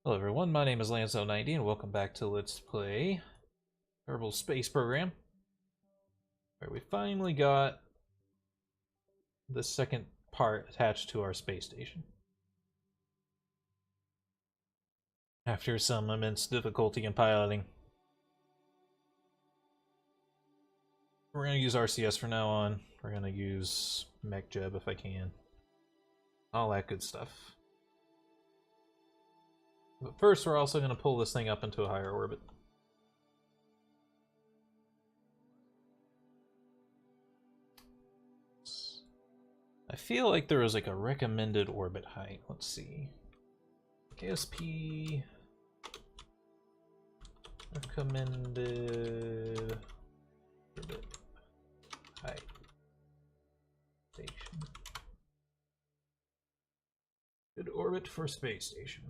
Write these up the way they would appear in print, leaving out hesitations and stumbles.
Hello everyone, my name is Lanzo90 and welcome back to Let's Play Kerbal Space Program. Where we finally got the second part attached to our space station. After some immense difficulty in piloting. We're going to use RCS from now on. We're going to use MechJeb if I can. All that good stuff. But first we're also going to pull this thing up into a higher orbit. I feel like there was like a recommended orbit height. Let's see. KSP recommended orbit height station. Good orbit for space station.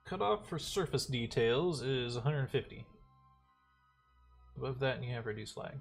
Cutoff for surface details is 150. Above that, you have reduced lag.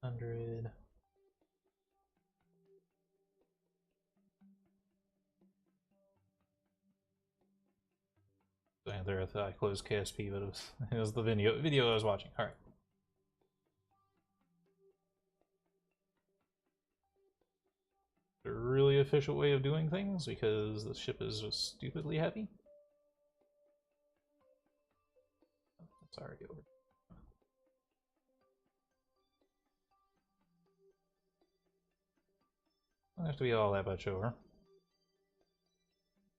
Hundred. There, I thought I closed KSP, but it was the video I was watching. All right. A really efficient way of doing things because the ship is just stupidly heavy. Sorry, over. Don't have to be all that much over.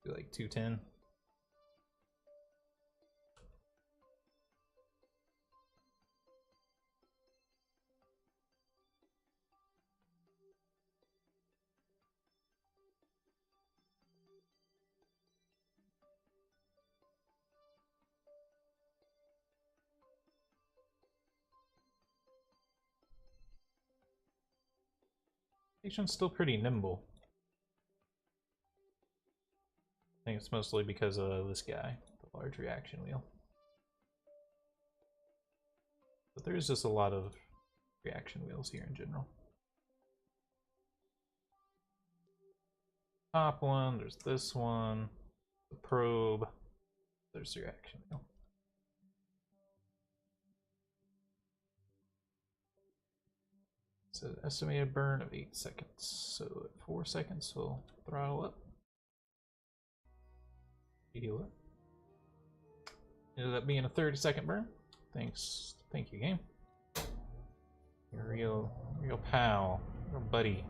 Be like 210. Station's still pretty nimble. I think it's mostly because of this guy, the large reaction wheel. But there's just a lot of reaction wheels here in general. Top one, there's this one, the probe, there's the reaction wheel. So estimated burn of 8 seconds. So at 4 seconds we'll throttle up. Heal up. Ended up being a 30-second burn. Thanks. Thank you, game. You're a real pal. Real buddy.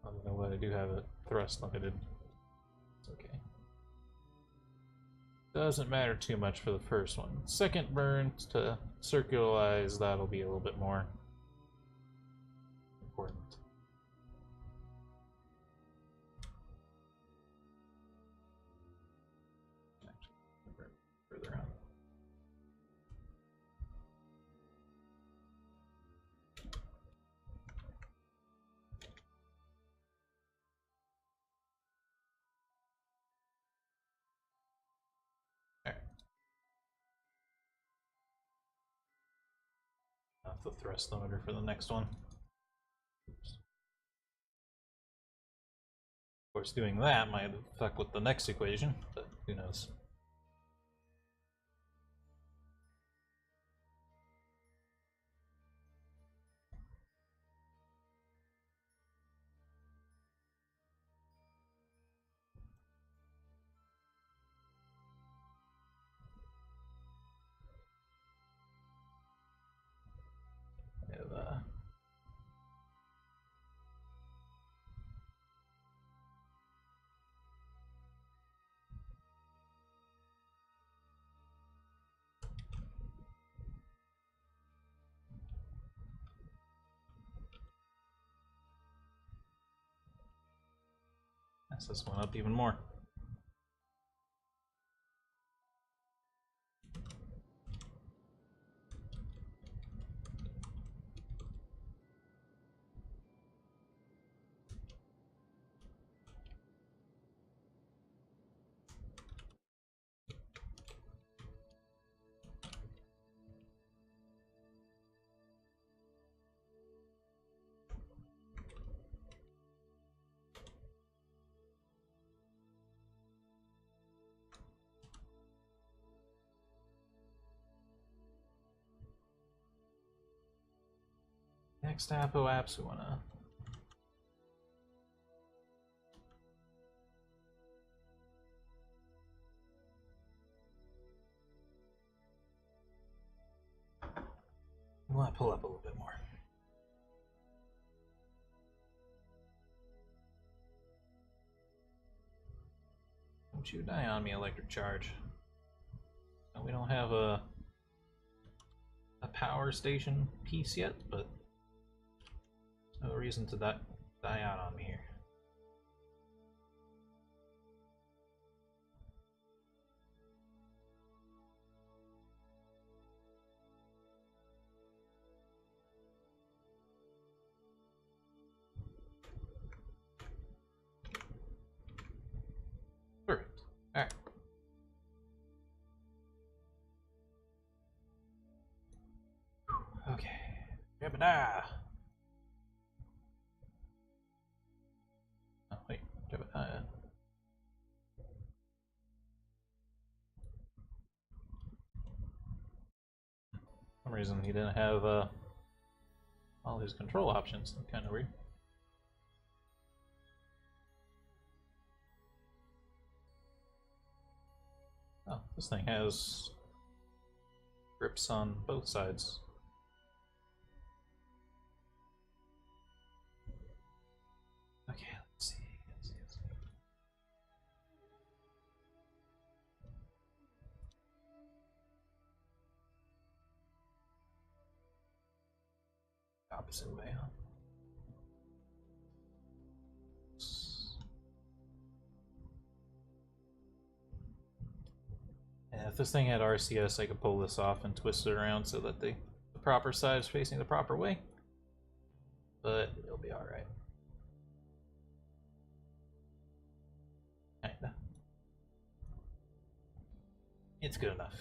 I don't know, but I do have it thrust limited. It's okay. Doesn't matter too much for the first one. Second burn to circularize, that'll be a little bit more important. Actually, further on. The thrust limiter for the next one. Oops. Of course, doing that might fuck with the next equation, but who knows. Yes, this went up even more. Next Apo apps we wanna. We wanna pull up a little bit more. Don't you die on me, electric charge. No, we don't have a power station piece yet, but no reason to die out on me here. Perfect. Alright. Okay. Jebediah! Oh, wait. Jebediah. For some reason he didn't have all his control options. That's kind of weird. Oh, this thing has grips on both sides. Okay, let's see. Opposite way, huh? Yeah, if this thing had RCS, I could pull this off and twist it around so that the proper side is facing the proper way. But it'll be alright. Kinda. It's good enough.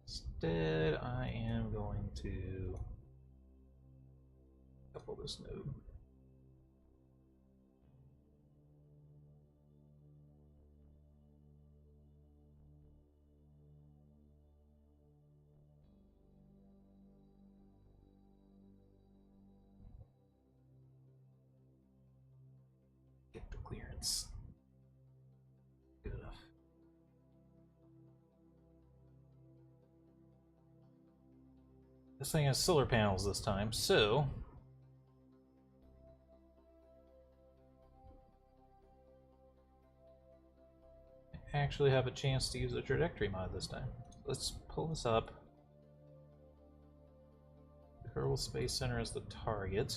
Instead, I am going to couple this node. Get the clearance. Good enough. This thing has solar panels this time, so I actually have a chance to use a trajectory mod this time. Let's pull this up. The Kerbal Space Center as the target.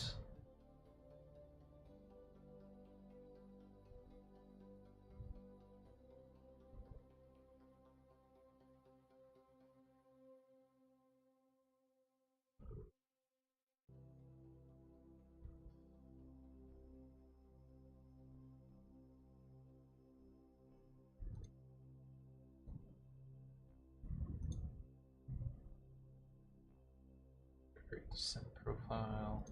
Create descent profile.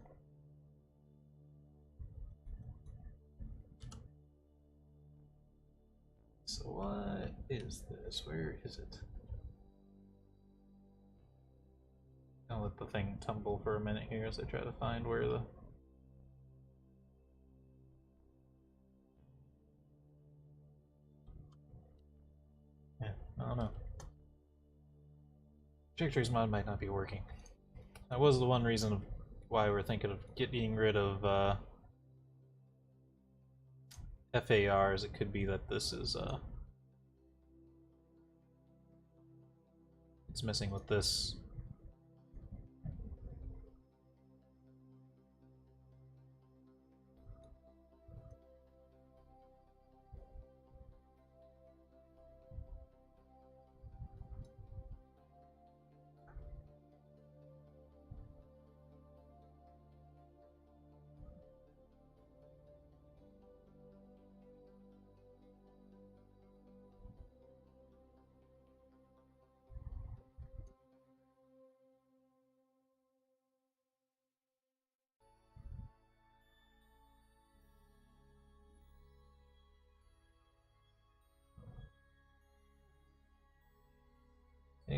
So what is this? Where is it? I'll let the thing tumble for a minute here as I try to find where the... Yeah, I don't know. Trajectories mod might not be working. That was the one reason why we're thinking of getting rid of FARs. It could be that this is it's messing with this.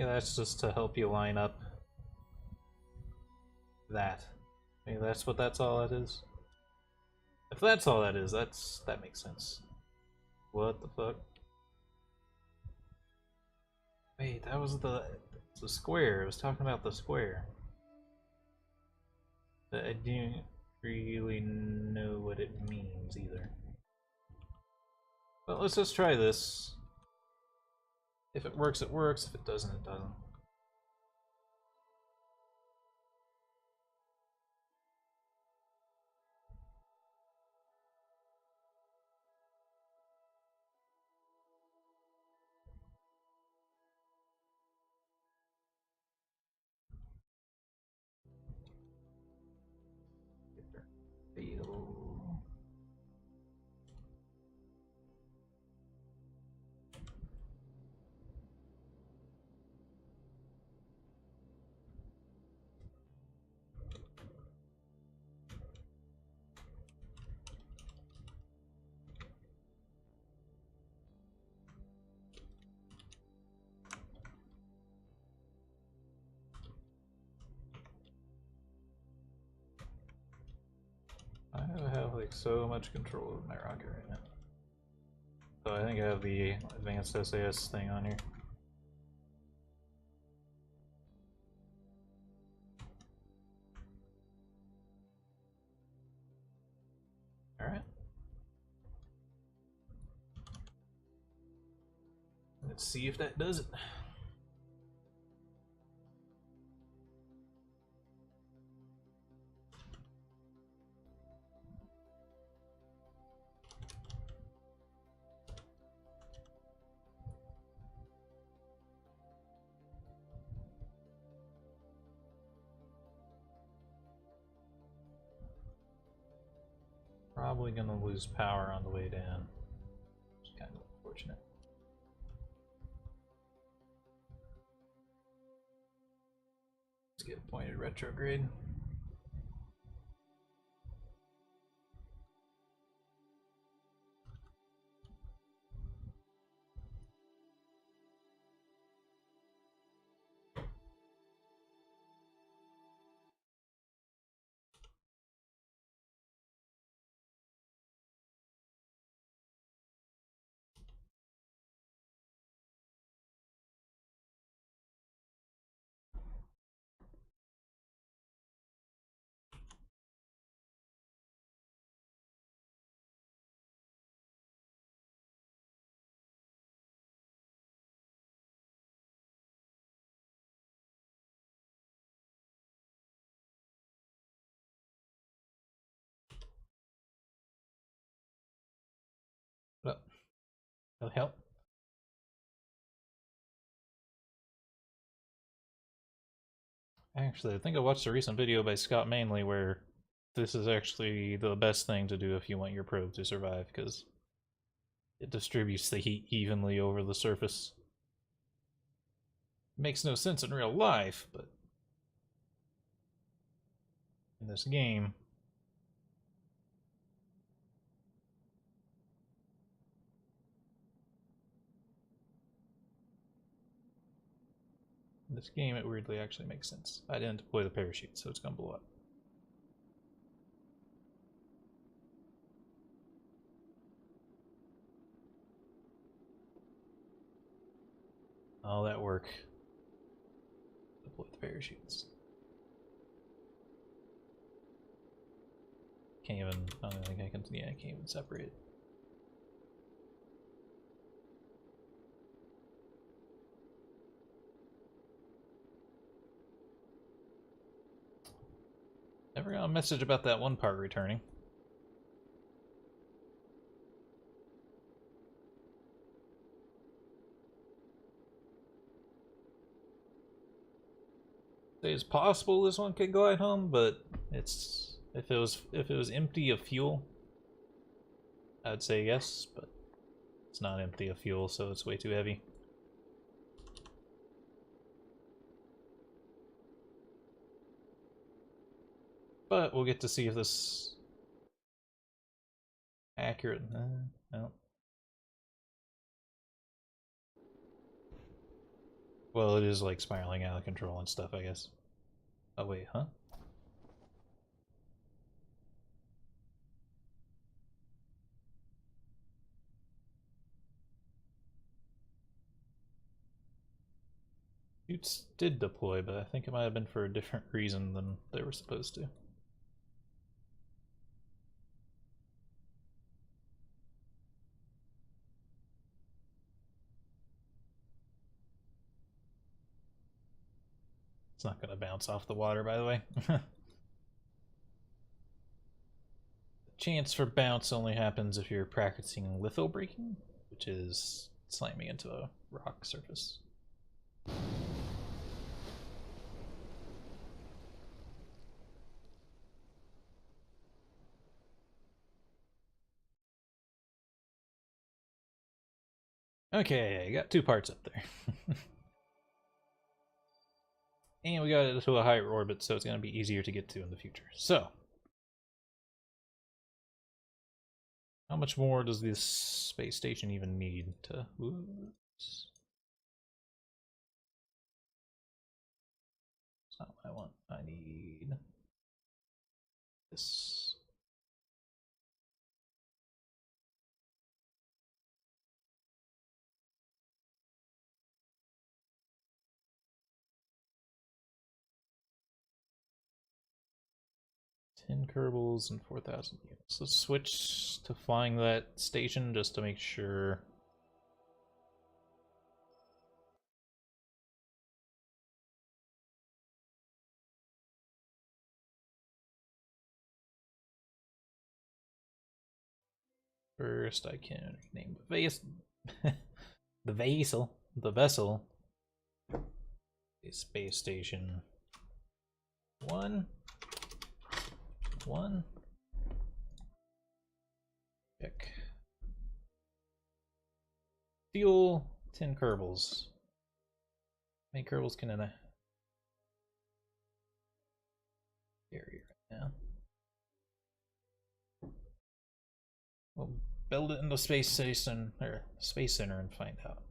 Maybe that's just to help you line up that. Maybe that's all that is. If that's all that is, that makes sense. What the fuck? Wait, that was the square. I was talking about the square. But I don't really know what it means either. But let's just try this. If it works, it works. If it doesn't, it doesn't. Feel. I have like so much control of my rocket right now. So I think I have the advanced SAS thing on here. Alright. Let's see if that does it. Probably gonna lose power on the way down. Which is kind of unfortunate. Let's get pointed retrograde. Well, that'll help. Actually, I think I watched a recent video by Scott Manley where this is actually the best thing to do if you want your probe to survive, because it distributes the heat evenly over the surface. Makes no sense in real life, but in this game, it weirdly actually makes sense. I didn't deploy the parachute, so it's gonna blow up. All that work. Deploy the parachutes. Can't even, I don't think I can, yeah, I can't even separate it. Never got a message about that one part returning. It's possible this one could glide home, but it's if it was empty of fuel, I'd say yes, but it's not empty of fuel, so it's way too heavy. But we'll get to see if this accurate. No. Well, it is like spiraling out of control and stuff, I guess. Oh wait, huh? Shoots did deploy, but I think it might have been for a different reason than they were supposed to. It's not going to bounce off the water, by the way. The chance for bounce only happens if you're practicing litho breaking, which is slamming into a rock surface. Okay, you got 2 parts up there. And we got it to a higher orbit, so it's going to be easier to get to in the future. So, how much more does this space station even need to... Oops. That's not what I want. I need this. Kerbals and 4,000 units. Let's switch to flying that station just to make sure. First, I can rename the vessel, space station 1. Pick. Fuel 10 Kerbals. How many Kerbals can I carry right now? We'll build it in the space station or space center and find out.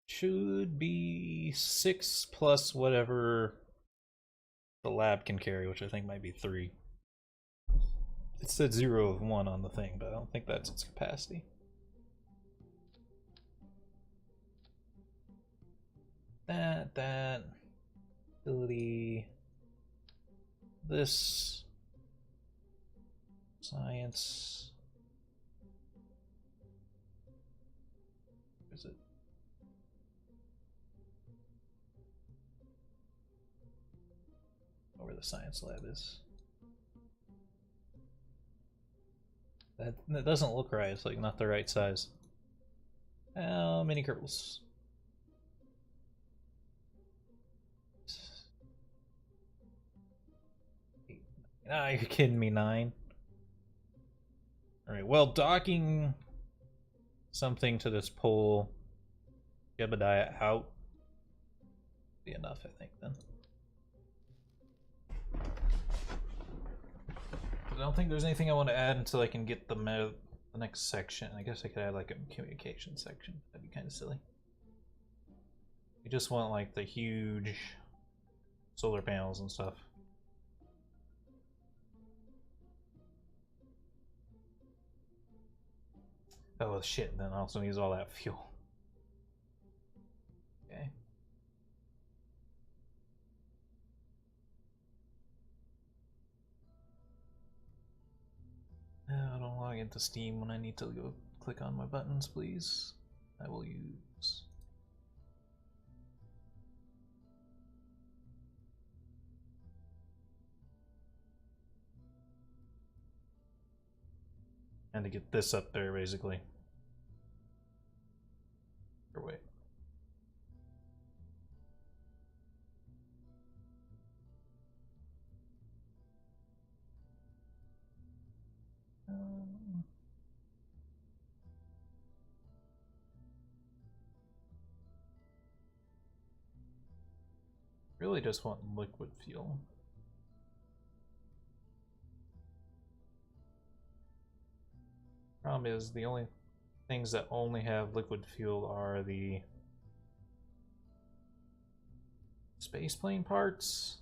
Should be 6 plus whatever the lab can carry, which I think might be 3. It said 0 of 1 on the thing, but I don't think that's its capacity. That, ability, this, science. Where is it? Where the science lab is. That doesn't look right. It's like not the right size. How many Kerbals? Ah, you're kidding me, 9. Alright, well, docking something to this pole, Jebediah out, be enough, I think, then. I don't think there's anything I want to add until I can get the next section. I guess I could add like a communication section. That'd be kind of silly. We just want like the huge solar panels and stuff. Oh shit, then also needs all that fuel. Okay. I don't log into Steam when I need to go click on my buttons, please. I will use. And to get this up there, basically. Or wait. Really just want liquid fuel. Problem is the only things that only have liquid fuel are the spaceplane parts.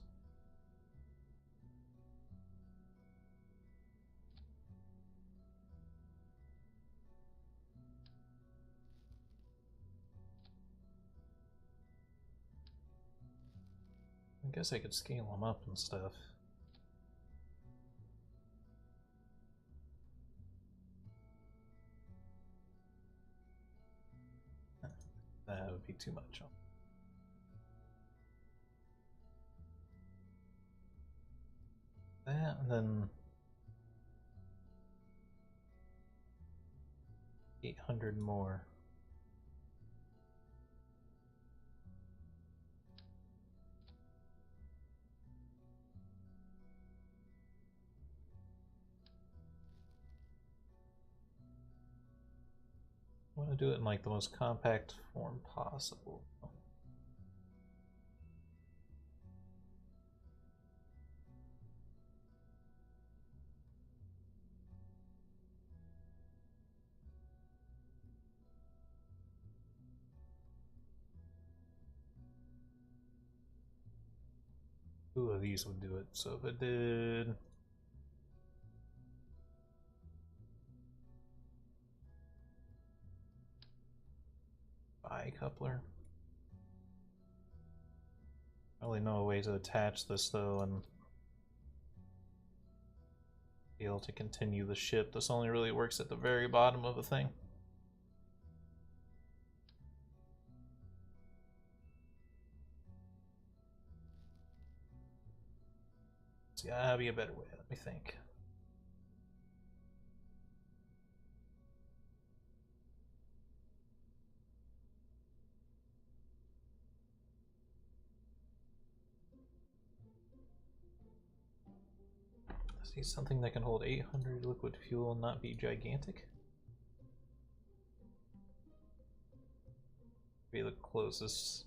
I guess I could scale them up and stuff. That would be too much. That, and then 800 more. I want to do it in like the most compact form possible. Two of these would do it. So if it did bi-coupler. Really know a way to attach this though and be able to continue the ship. This only really works at the very bottom of a thing. There's gotta be a better way, let me think. See, something that can hold 800 liquid fuel and not be gigantic? Be the closest.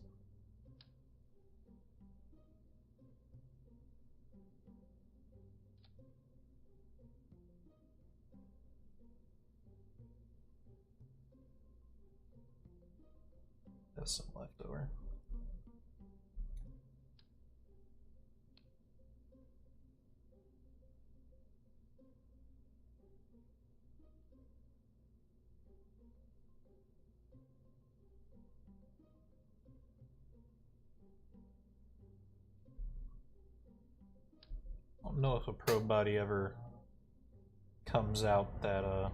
There's some left over. I don't know if a probe body ever comes out that a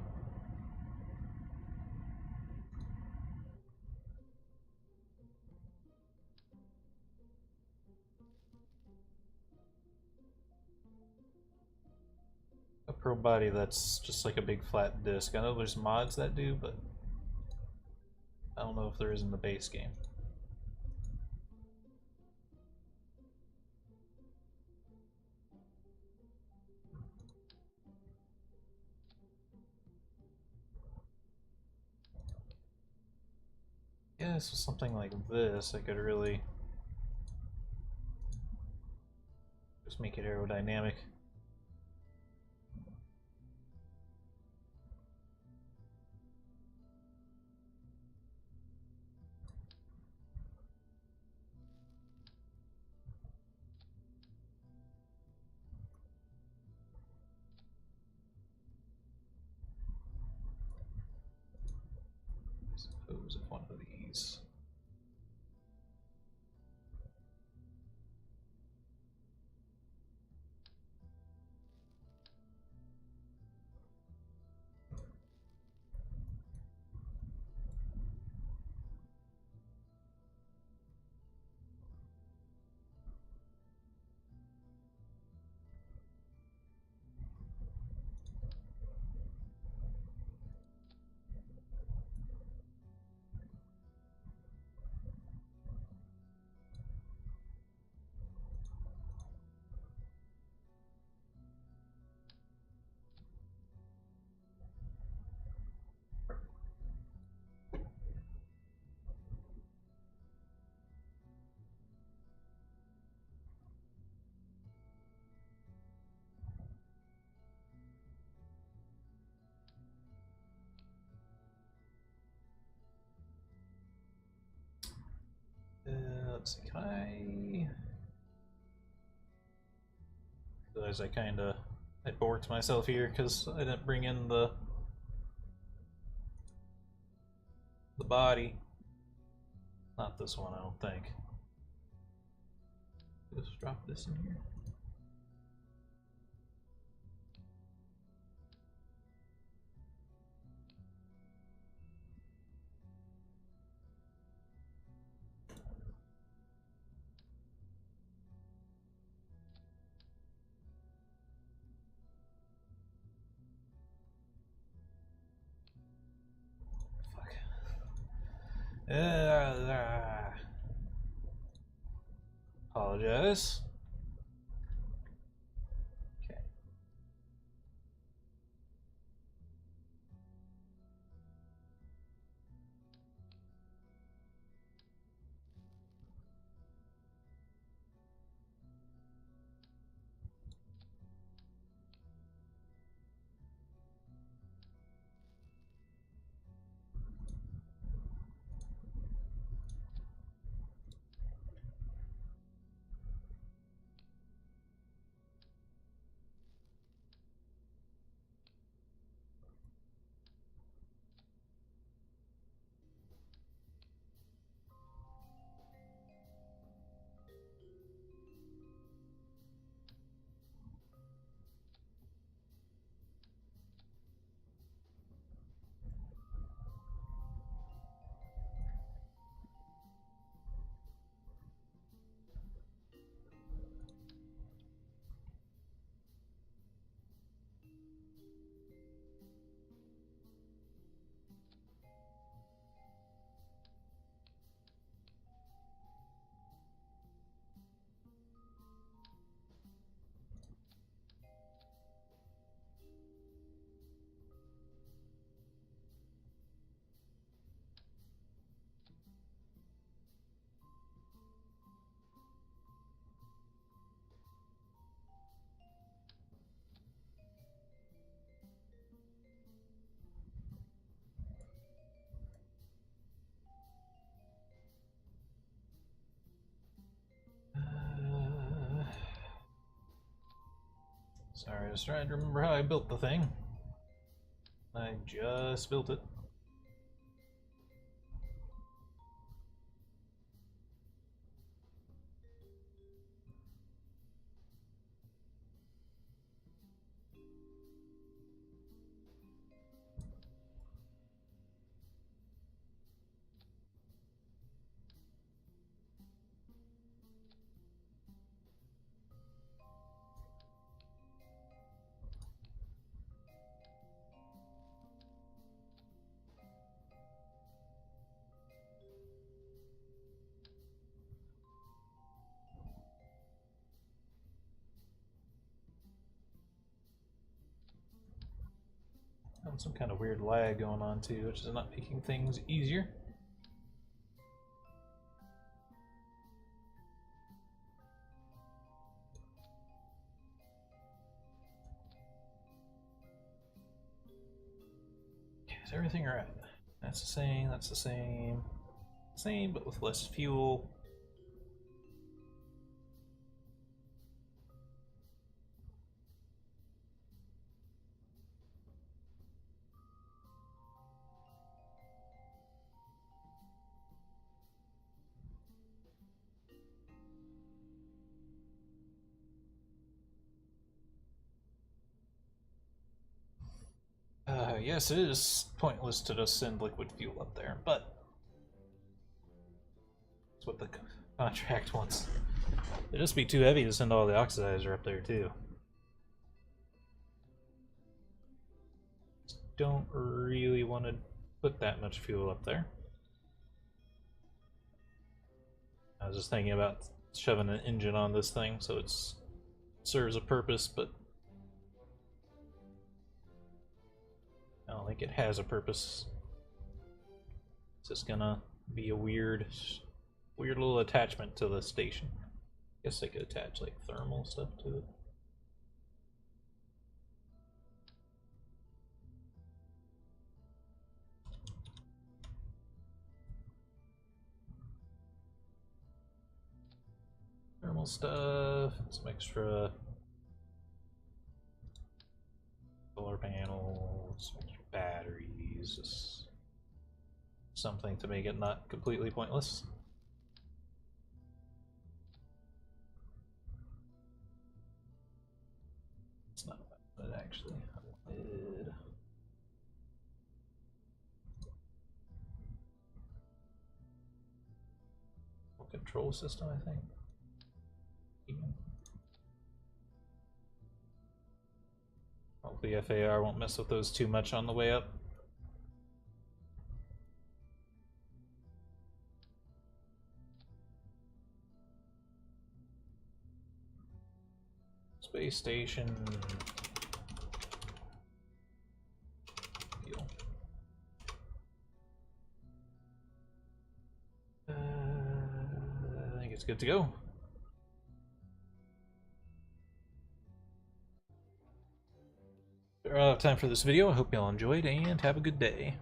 probe body that's just like a big flat disc. I know there's mods that do, but I don't know if there is in the base game. Yeah, so something like this, I could really just make it aerodynamic. I suppose if one of these. let's see, can I realize I borked myself here because I didn't bring in the body. Not this one, I don't think. Just drop this in here. Apologize. Okay. Sorry, I was trying to remember how I built the thing. I just built it. Some kind of weird lag going on too, which is not making things easier. Okay, is everything alright? That's the same, that's the same. Same, but with less fuel. Yes, it is pointless to just send liquid fuel up there, but that's what the contract wants. It'd just be too heavy to send all the oxidizer up there, too. Don't really want to put that much fuel up there. I was just thinking about shoving an engine on this thing so it serves a purpose, but I don't think it has a purpose. It's just gonna be a weird little attachment to the station. Guess I could attach like thermal stuff to it. optional stuff, some extra solar panels, some extra batteries, just something to make it not completely pointless. It's not what it actually wanted. Control system, I think. Hopefully FAR won't mess with those too much on the way up. Space station. Deal. I think it's good to go. We're out of time for this video. I hope y'all enjoyed and have a good day.